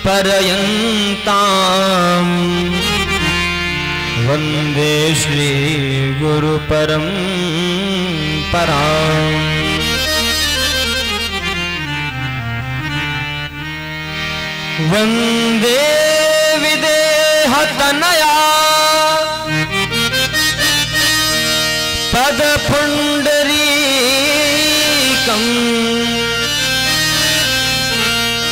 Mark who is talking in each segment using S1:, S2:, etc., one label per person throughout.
S1: परयन्ताम् वन्दे श्री गुरु परम्पराम्। वन्दे विदेहतनया पदपुण्डरीकम्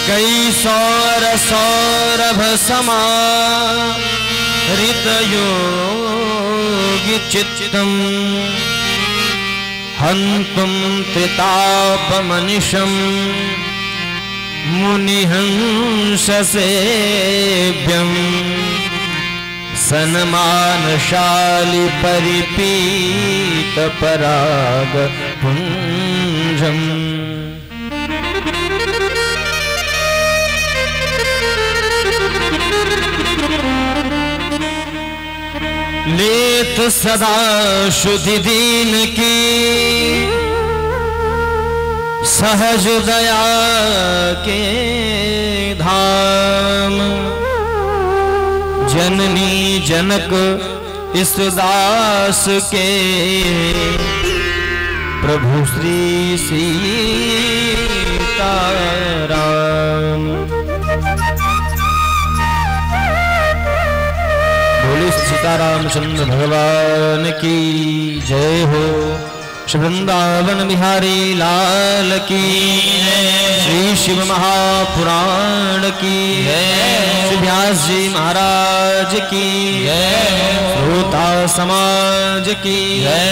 S1: कैसौरसमाहृतयोगिचित्तम् हन्तुं त्रितापमनिशम् मुनिहंससेव्यम् सन्मानशाली परिपीतपरागपुञ्जम्। लेत सदा शुद्धि दीन की सहज दया के धाम। जननी जनक इस दास के प्रभु श्री सीताराम। बोले सीतारामचंद्र भगवान की जय हो। श्री वृंदावन बिहारी लाल की जय। श्री शिव महापुराण की जय। श्री व्यास जी महाराज की जय। श्रोता समाज की जय।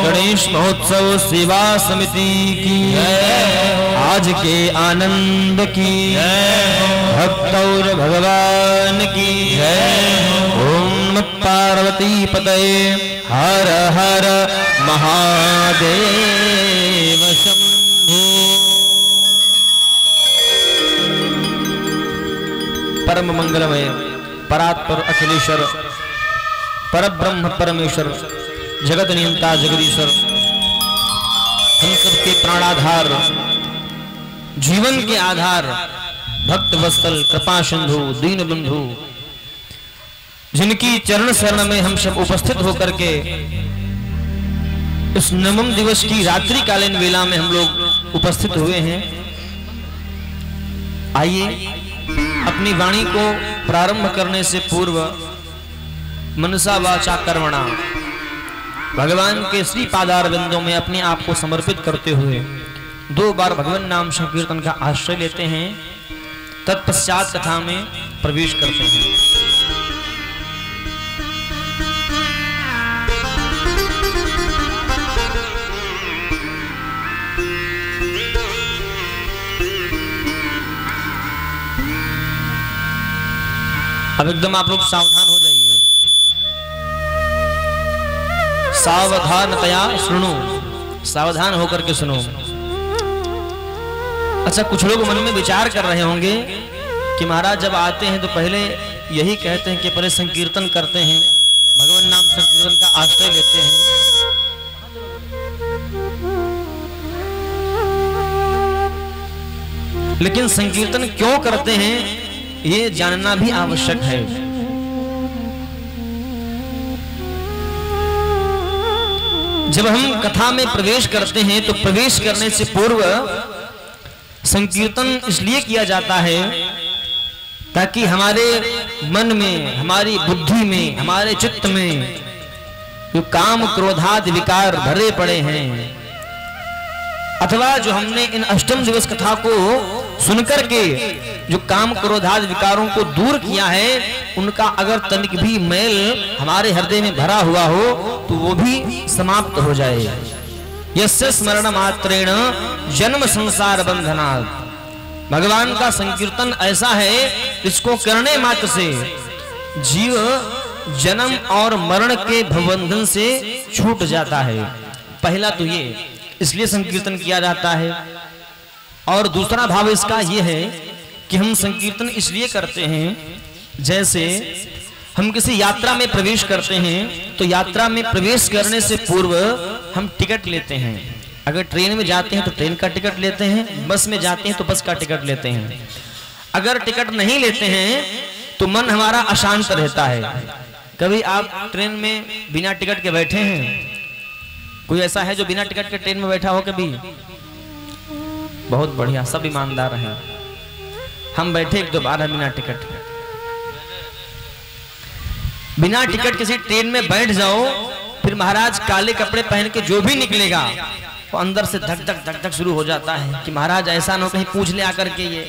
S1: गणेश महोत्सव सेवा समिति की जय। आज के आनंद की जय। भक्त और भगवान की जय। ओम पार्वती पतये हर हर महादेव शंभो। परम मंगलमय परात्पर अखिलेश्वर परब्रह्म परमेश्वर जगत नियंता जगदीश्वर हम सबके प्राणाधार जीवन के आधार भक्त वत्सल कृपा सिंधु दीन बंधु जिनकी चरण शरण में हम सब उपस्थित होकर के इस नवम दिवस की रात्रि कालीन वेला में हम लोग उपस्थित हुए हैं। आइए अपनी वाणी को प्रारंभ करने से पूर्व मनसा वाचा कर्मणा भगवान के श्री पादार बिंदों में अपने आप को समर्पित करते हुए 2 बार भगवान नाम संकीर्तन का आश्रय लेते हैं। तत्पश्चात कथा में प्रवेश करते हैं। अब एकदम आप लोग सावधान हो जाइए। सावधानतया सुनो, सावधान होकर के सुनो। अच्छा, कुछ लोग मन में विचार कर रहे होंगे कि महाराज जब आते हैं तो पहले यही कहते हैं कि पहले संकीर्तन करते हैं, भगवान नाम संकीर्तन का आश्रय लेते हैं। लेकिन संकीर्तन क्यों करते हैं ये जानना भी आवश्यक है। जब हम कथा में प्रवेश करते हैं तो प्रवेश करने से पूर्व संकीर्तन इसलिए किया जाता है ताकि हमारे मन में, हमारी बुद्धि में, हमारे चित्त में जो काम क्रोधादि विकार भरे पड़े हैं अथवा जो हमने इन अष्टम दिवस कथा को सुनकर के जो काम क्रोधादि विकारों को दूर किया है उनका अगर तनिक भी मैल हमारे हृदय में भरा हुआ हो तो वो भी समाप्त हो जाए। यस्य स्मरण मात्रेण जन्म संसार बंधनात्। भगवान का संकीर्तन ऐसा है इसको करने मात्र से जीव जन्म और मरण के भवबंधन से छूट जाता है। पहला तो ये इसलिए संकीर्तन किया जाता है। और दूसरा भाव इसका ये है कि हम संकीर्तन इसलिए करते हैं जैसे हम किसी यात्रा में प्रवेश करते हैं तो यात्रा में प्रवेश करने से पूर्व हम टिकट लेते हैं। अगर ट्रेन में जाते हैं तो ट्रेन का टिकट लेते हैं, बस में जाते हैं तो बस का टिकट लेते हैं। अगर टिकट नहीं लेते हैं तो मन हमारा अशांत रहता है। कभी आप ट्रेन में बिना टिकट के बैठे हैं? कोई ऐसा है जो बिना टिकट के ट्रेन में बैठा हो कभी? बहुत बढ़िया, सब ईमानदार हैं। हम बैठे एक दो बार बिना टिकट के। बिना टिकट किसी ट्रेन में बैठ जाओ, फिर महाराज काले कपड़े पहन के जो भी निकलेगा वो अंदर से धक धक धक धक शुरू हो जाता है कि महाराज ऐसा ना हो कहीं पूछ ले आकर के ये।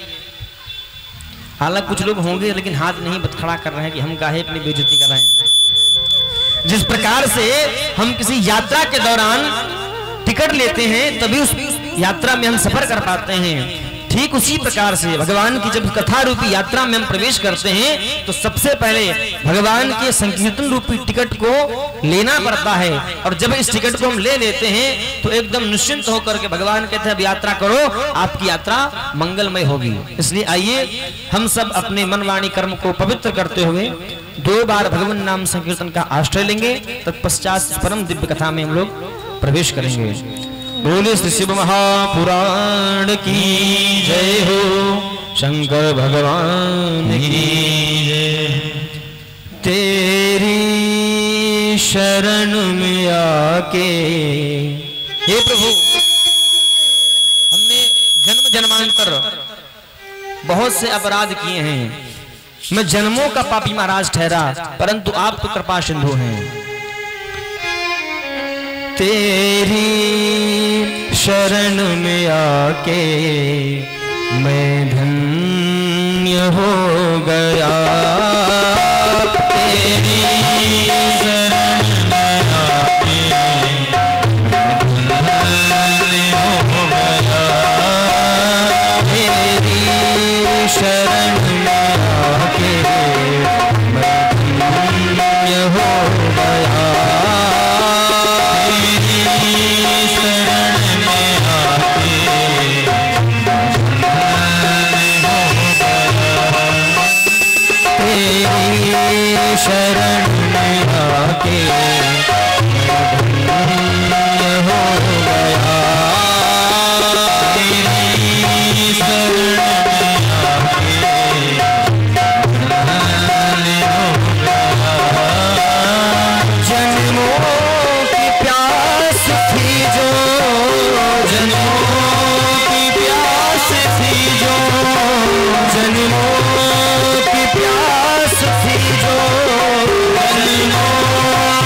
S1: हालांकि कुछ लोग होंगे लेकिन हाथ नहीं खड़ा कर रहे हैं कि हम काहे अपनी बेइज्जती कर रहे हैं। जिस प्रकार से हम किसी यात्रा के दौरान टिकट लेते हैं तभी उस यात्रा में हम सफर कर पाते हैं, ठीक उसी प्रकार से भगवान की जब कथा रूपी यात्रा में हम प्रवेश करते हैं तो सबसे पहले भगवान के संकीर्तन रूपी टिकट को लेना पड़ता है। और जब इस टिकट को हम ले लेते हैं तो एकदम निश्चिंत होकर के भगवान कहते हैं अब यात्रा करो, आपकी यात्रा मंगलमय होगी। इसलिए आइए हम सब अपने मन वाणी कर्म को पवित्र करते हुए 2 बार भगवान नाम संकीर्तन का आश्रय लेंगे, तत्पश्चात परम दिव्य कथा में हम लोग प्रवेश करेंगे। बोले श्री शिव महापुराण की जय हो, शंकर भगवान की जय। तेरी शरण में आके हे प्रभु, हमने जन्म जन्मांतर बहुत से अपराध किए हैं, मैं जन्मों का पापी महाराज ठहरा, परंतु आप तो कृपा सिंधु हैं। तेरी शरण में आके मैं धन्य हो गया, तेरी शरण में आके मैं धन्य हो गया, तेरी शरण में आके मैं धन्य हो गया, शरण में आके धन्य हो गया, तेरी शरण में आके धन्य हो गया। जन्मों की प्यास थी जो, जन्मों की प्यास थी जो, जन्मों की प्यास थी जो, जन्मों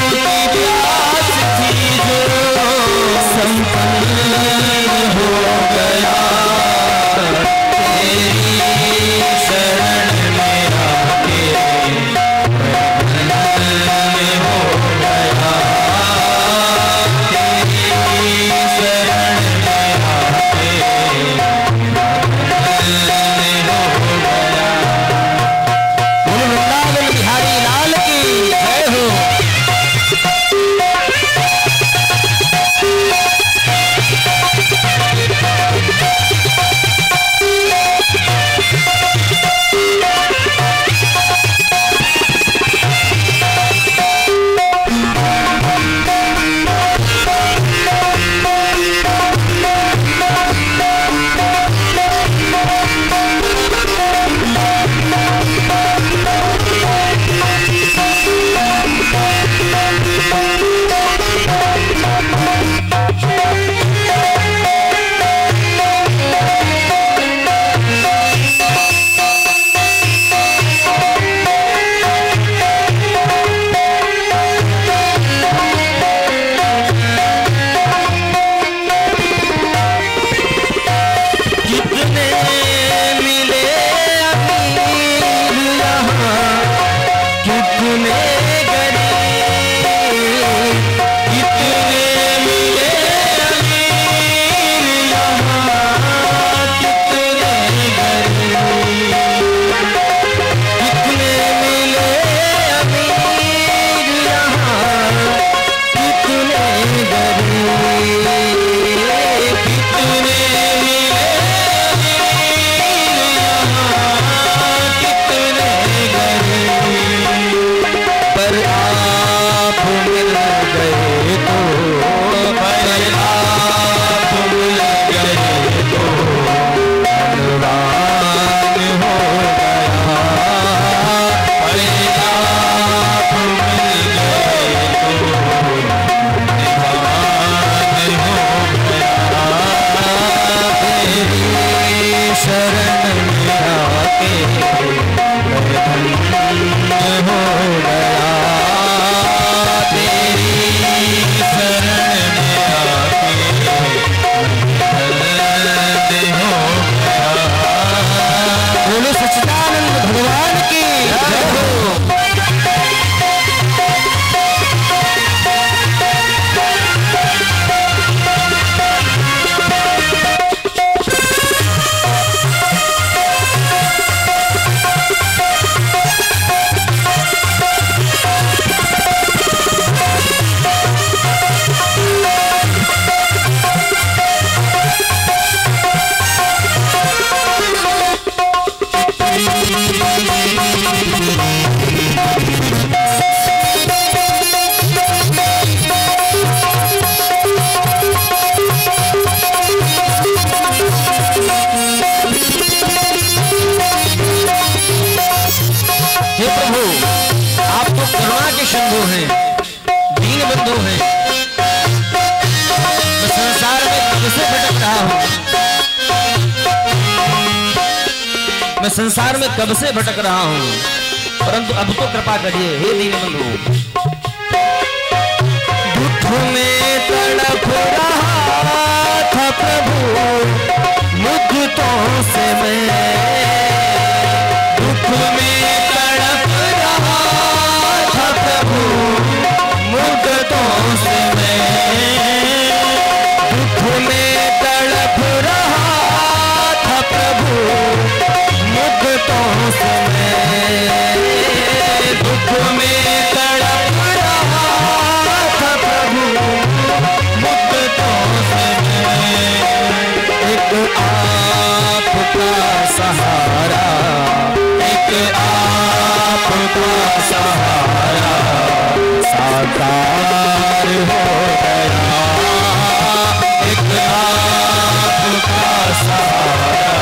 S1: की करुणा के शंभु हैं, दीन बंधु हैं। मैं संसार में कब से भटक रहा हूं, मैं संसार में कब से भटक रहा हूं, परंतु अब तो कृपा करिए हे दीन बंधु। दुख में तड़प रहा था प्रभु मुद्दतों से मैं, दुख में तड़प रहा था प्रभु मुद्दतों से मैं, दुख में तड़प रहा था प्रभु मुद्दतों से मैं, दुख में तड़प रहा था प्रभु मुद्दतों से मैं। एक आपका सहारा, एक आपका सहारा साकार हो गया, एक आपका सहारा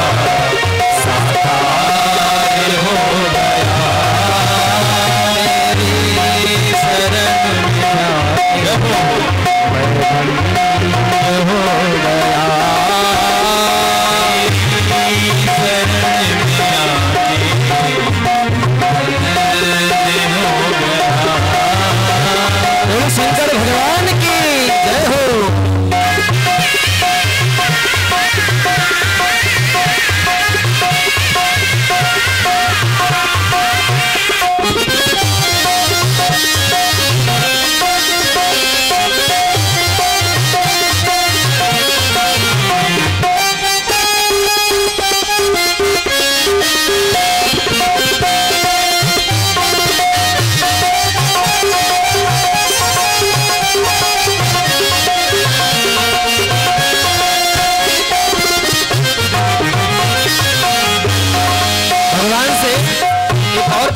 S1: साकार हो गया, मेरी शरण में आके मैं धन्य हो गया, मेरी शरण में आके धन्य हो गया। बोलो शंकर भगवान की जय हो।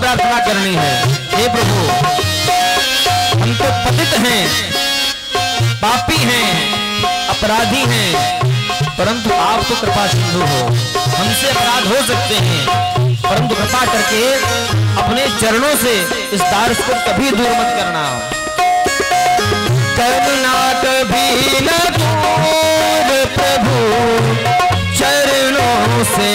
S1: प्रार्थना करनी है, हे प्रभु हम तो पतित हैं, पापी हैं, अपराधी हैं, परंतु आप तो कृपा सिंधु हो। हमसे अपराध हो सकते हैं, परंतु कृपा करके अपने चरणों से इस दास को कभी दूर मत करना। करना कभी न दूर प्रभु चरणों से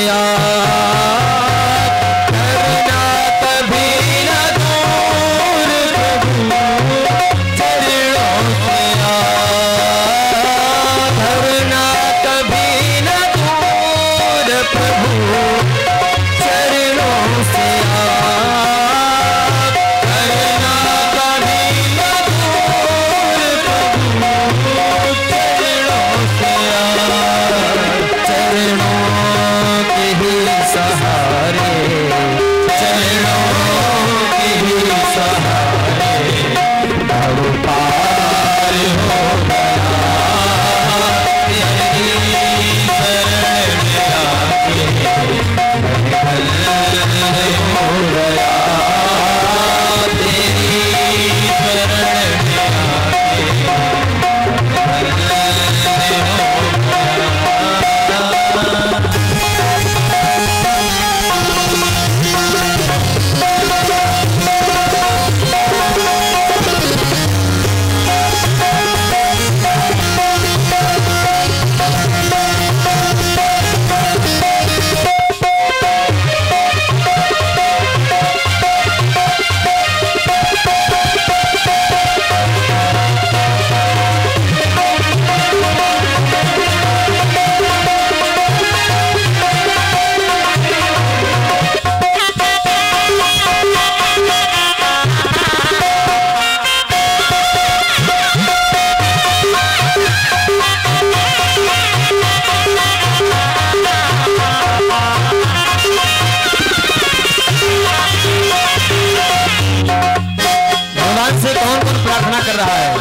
S1: कर रहा है,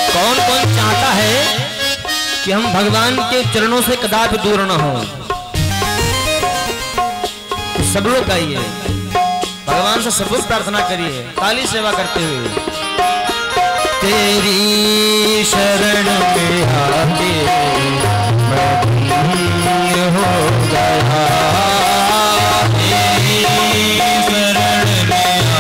S1: कौन कौन चाहता है कि हम भगवान के चरणों से कदापि दूर न हो। तो सब लोग आइए, भगवान से सब लोग प्रार्थना करिए, काली सेवा करते हुए। तेरी शरण में आके मैं धन्य हो गया, तेरी शरण में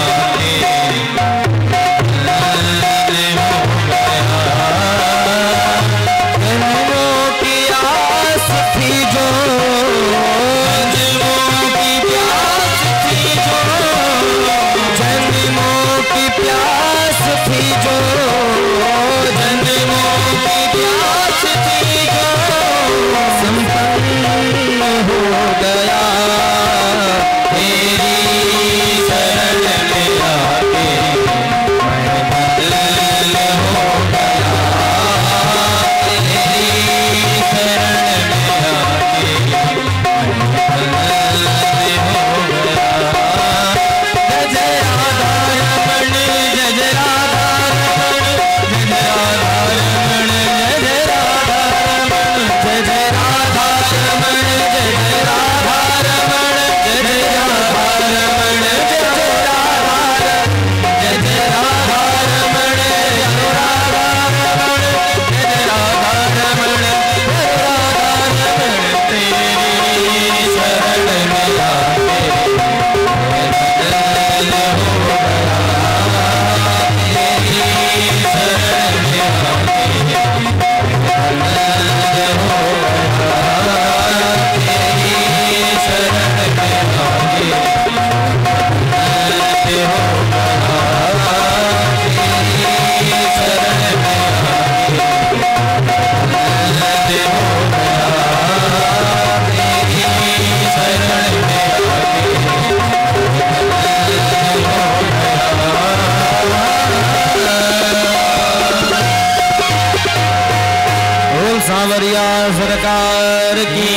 S1: मैया सरकार की,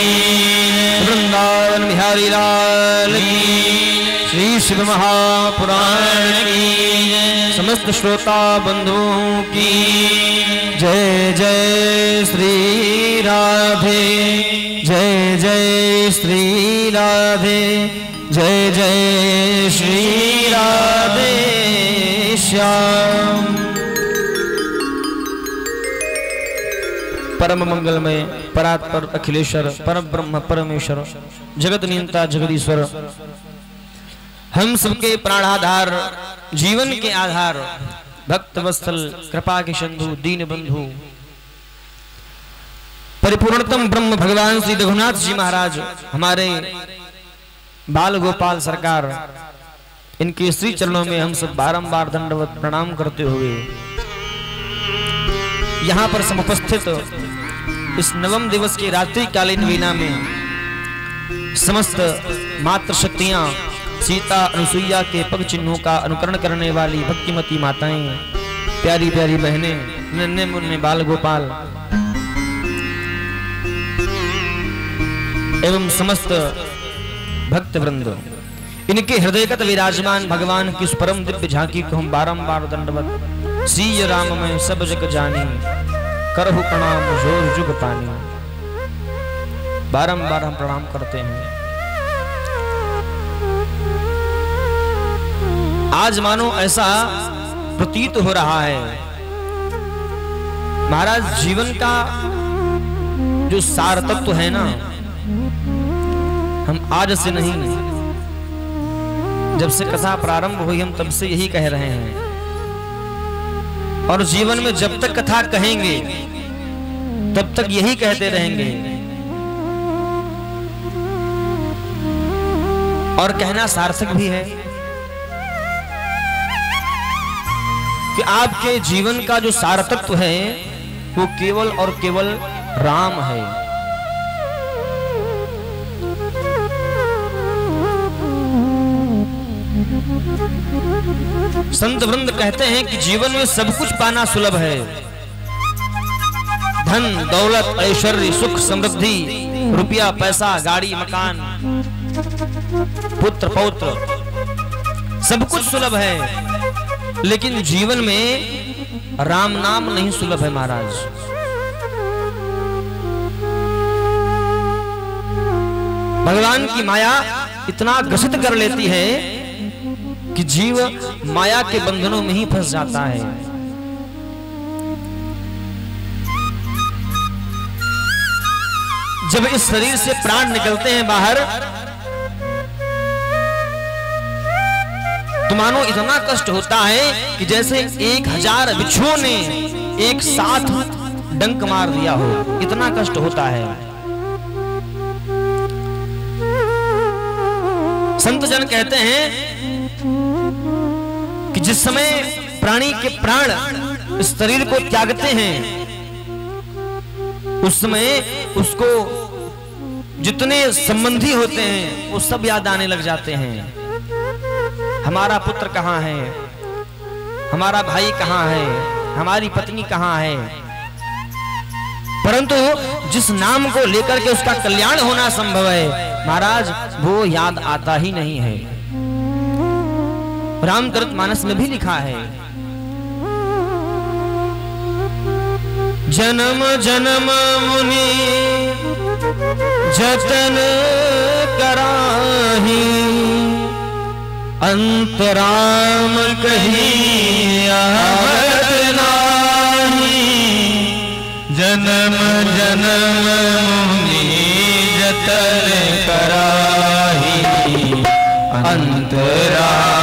S1: वृंदावन बिहारी लाल की, श्री शिव महापुराण की, समस्त श्रोता बंधुओं की जय जय श्री राधे, जय जय श्री राधे, जय जय श्री राधे श्याम। परम मंगलमय परात्पर अखिलेश्वर परम ब्रह्म परमेश्वर जगत नियंता जगदीश्वर, हम सबके प्राणाधार, जीवन के आधार, भक्त वत्सल, कृपा के सिंधु, दीन बंधु, परिपूर्णतम ब्रह्म भगवान श्री रघुनाथ जी महाराज, हमारे बाल गोपाल सरकार, इनके श्री चरणों में हम सब बारंबार दंडवत प्रणाम करते हुए यहाँ पर समुपस्थित इस नवम दिवस की रात्रि कालीन वीणा में समस्त मातृ शक्तियां, सीता अनुसुईया के पग चिन्हों का अनुकरण करने वाली भक्तिमती माताएं, प्यारी प्यारी बहनें, नन्हे मुन्ने बाल गोपाल एवं समस्त भक्त वृंद, इनके हृदयगत विराजमान भगवान की उस परम दिव्य झांकी को हम बारंबार दंडवत सीय राम में सब जग जानी, करहु प्रणाम जोर जुग पानी, बारंबार हम प्रणाम करते हैं। आज मानो ऐसा प्रतीत हो रहा है महाराज, जीवन का जो सार तत्व है ना, हम आज से नहीं, जब से कथा प्रारंभ हुई हम तब से यही कह रहे हैं, और जीवन में जब तक कथा कहेंगे तब तक यही कहते रहेंगे, और कहना सार्थक भी है कि आपके जीवन का जो सारतत्व है वो केवल और केवल राम है। संत वृंद कहते हैं कि जीवन में सब कुछ पाना सुलभ है, धन दौलत ऐश्वर्य सुख समृद्धि, रुपया पैसा गाड़ी मकान पुत्र पौत्र सब कुछ सुलभ है, लेकिन जीवन में राम नाम नहीं सुलभ है महाराज। भगवान की माया इतना ग्रसित कर लेती है कि जीव माया के बंधनों में ही फंस जाता है। जब इस शरीर से प्राण निकलते हैं बाहर तो मानो इतना कष्ट होता है कि जैसे 1000 बिच्छुओं ने एक साथ डंक मार दिया हो, इतना कष्ट होता है। संत जन कहते हैं कि जिस समय प्राणी के प्राण इस शरीर को त्यागते हैं उस समय उसको जितने संबंधी होते हैं वो सब याद आने लग जाते हैं। हमारा पुत्र कहाँ है, हमारा भाई कहाँ है, हमारी पत्नी कहाँ है, परंतु जिस नाम को लेकर के उसका कल्याण होना संभव है महाराज वो याद आता ही नहीं है। रामचरितमानस में भी लिखा है, जन्म जन्म मुनि जतन कराही, अंतराम कही आवत नाही।
S2: जन्म जन्म मुनि जतन कराही, अंतराम